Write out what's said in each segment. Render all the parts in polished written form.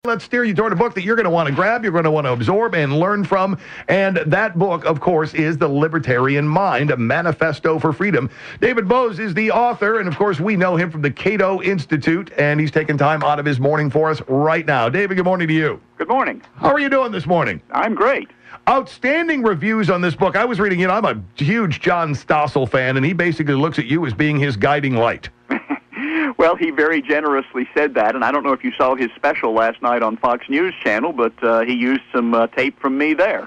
Let's steer you toward a book that you're going to want to grab, you're going to want to absorb and learn from. And that book, of course, is The Libertarian Mind, a Manifesto for Freedom. David Boaz is the author, and of course, we know him from the Cato Institute, and he's taking time out of his morning for us right now. David, good morning to you. Good morning. How are you doing this morning? I'm great. Outstanding reviews on this book. I was reading, I'm a huge John Stossel fan, and he basically looks at you as being his guiding light. Well, he very generously said that, and I don't know if you saw his special last night on Fox News Channel, but he used some tape from me there.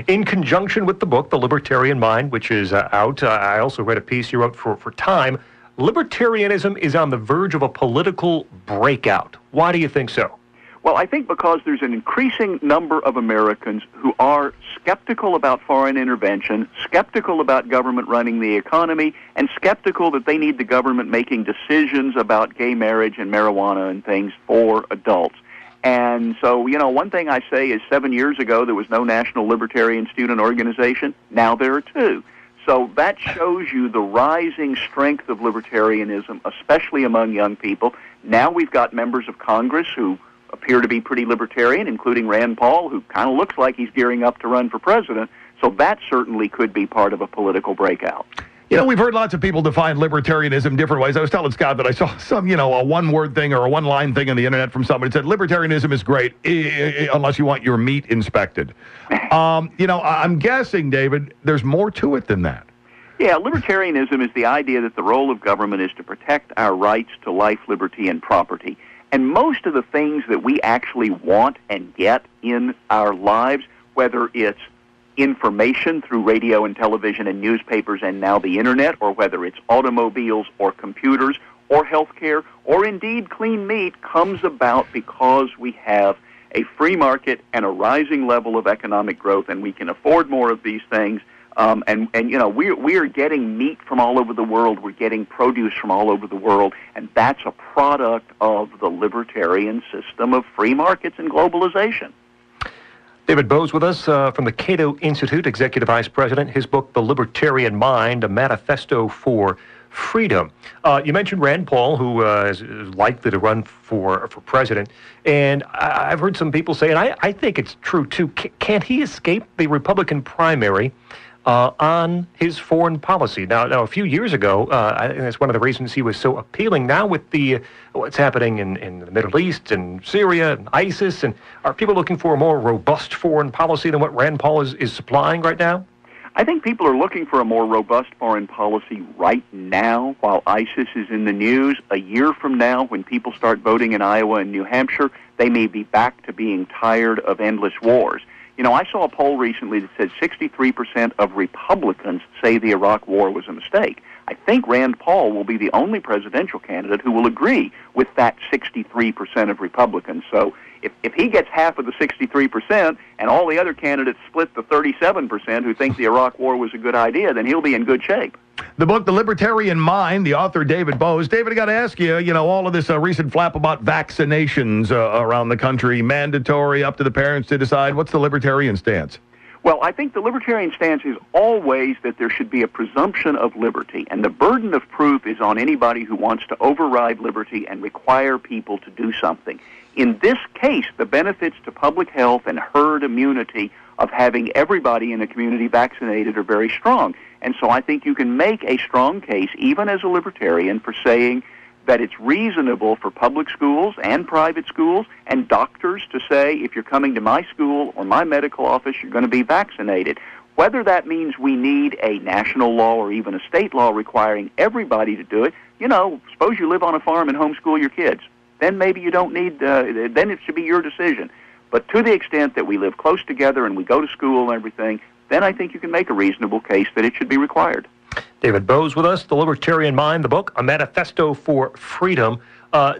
In conjunction with the book, The Libertarian Mind, which is out, I also read a piece you wrote for Time. Libertarianism is on the verge of a political breakout. Why do you think so? Well, I think because there's an increasing number of Americans who are skeptical about foreign intervention, skeptical about government running the economy, and skeptical that they need the government making decisions about gay marriage and marijuana and things for adults. And so, one thing I say is 7 years ago there was no National Libertarian Student Organization. Now there are two. So that shows you the rising strength of libertarianism, especially among young people. Now we've got members of Congress who appear to be pretty libertarian, including Rand Paul, who kind of looks like he's gearing up to run for president. So that certainly could be part of a political breakout. We've heard lots of people define libertarianism different ways. I was telling Scott that I saw some, a one-word thing or a one-line thing on the internet from somebody that said libertarianism is great unless you want your meat inspected. I'm guessing, David, there's more to it than that. Yeah, libertarianism is the idea that the role of government is to protect our rights to life, liberty, and property. And most of the things that we actually want and get in our lives, whether it's information through radio and television and newspapers and now the internet, or whether it's automobiles or computers or healthcare or indeed clean meat, comes about because we have a free market and a rising level of economic growth, and we can afford more of these things. We are getting meat from all over the world. We're getting produce from all over the world, and that's a product of the libertarian system of free markets and globalization. David Boaz with us from the Cato Institute, Executive Vice President. His book, The Libertarian Mind, a Manifesto for Freedom. You mentioned Rand Paul, who is likely to run for president, and I've heard some people say, and I think it's true too, can't he escape the Republican primary on his foreign policy? Now, a few years ago, I think that's one of the reasons he was so appealing. Now with what's happening in the Middle East and Syria and ISIS, and are people looking for a more robust foreign policy than what Rand Paul is supplying right now? I think people are looking for a more robust foreign policy right now while ISIS is in the news. A year from now, when people start voting in Iowa and New Hampshire, they may be back to being tired of endless wars. I saw a poll recently that said 63% of Republicans say the Iraq War was a mistake. I think Rand Paul will be the only presidential candidate who will agree with that 63% of Republicans. So if he gets half of the 63% and all the other candidates split the 37% who think the Iraq War was a good idea, then he'll be in good shape. The book, The Libertarian Mind, the author, David Boaz. David, I got to ask you, all of this recent flap about vaccinations around the country, mandatory, up to the parents to decide. What's the libertarian stance? Well, I think the libertarian stance is always that there should be a presumption of liberty, and the burden of proof is on anybody who wants to override liberty and require people to do something. In this case, the benefits to public health and herd immunity of having everybody in a community vaccinated are very strong. And so I think you can make a strong case, even as a libertarian, for saying that it's reasonable for public schools and private schools and doctors to say, if you're coming to my school or my medical office, you're going to be vaccinated. Whether that means we need a national law or even a state law requiring everybody to do it, suppose you live on a farm and homeschool your kids. Then maybe you don't need, then it should be your decision. But to the extent that we live close together and we go to school and everything, then I think you can make a reasonable case that it should be required. David Boaz with us, The Libertarian Mind, the book, A Manifesto for Freedom.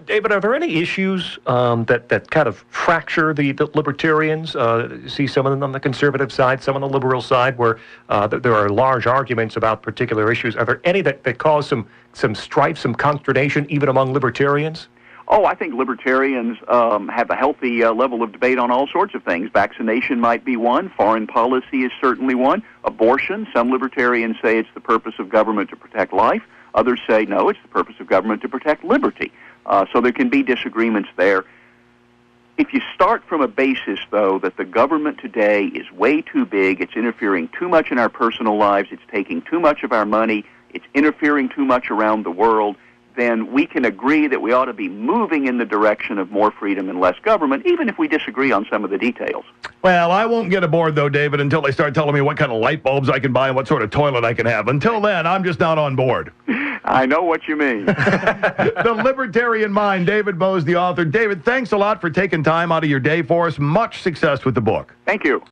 David, are there any issues that kind of fracture the libertarians? You see some of them on the conservative side, some on the liberal side, where there are large arguments about particular issues. Are there any that cause some strife, some consternation, even among libertarians? Oh, I think libertarians have a healthy level of debate on all sorts of things. Vaccination might be one. Foreign policy is certainly one. Abortion, some libertarians say it's the purpose of government to protect life. Others say, no, it's the purpose of government to protect liberty. So there can be disagreements there. If you start from a basis, though, that the government today is way too big, it's interfering too much in our personal lives, it's taking too much of our money, it's interfering too much around the world, then we can agree that we ought to be moving in the direction of more freedom and less government, even if we disagree on some of the details. Well, I won't get aboard, though, David, until they start telling me what kind of light bulbs I can buy and what sort of toilet I can have. Until then, I'm just not on board. I know what you mean. The Libertarian Mind, David Boaz, the author. David, thanks a lot for taking time out of your day for us. Much success with the book. Thank you.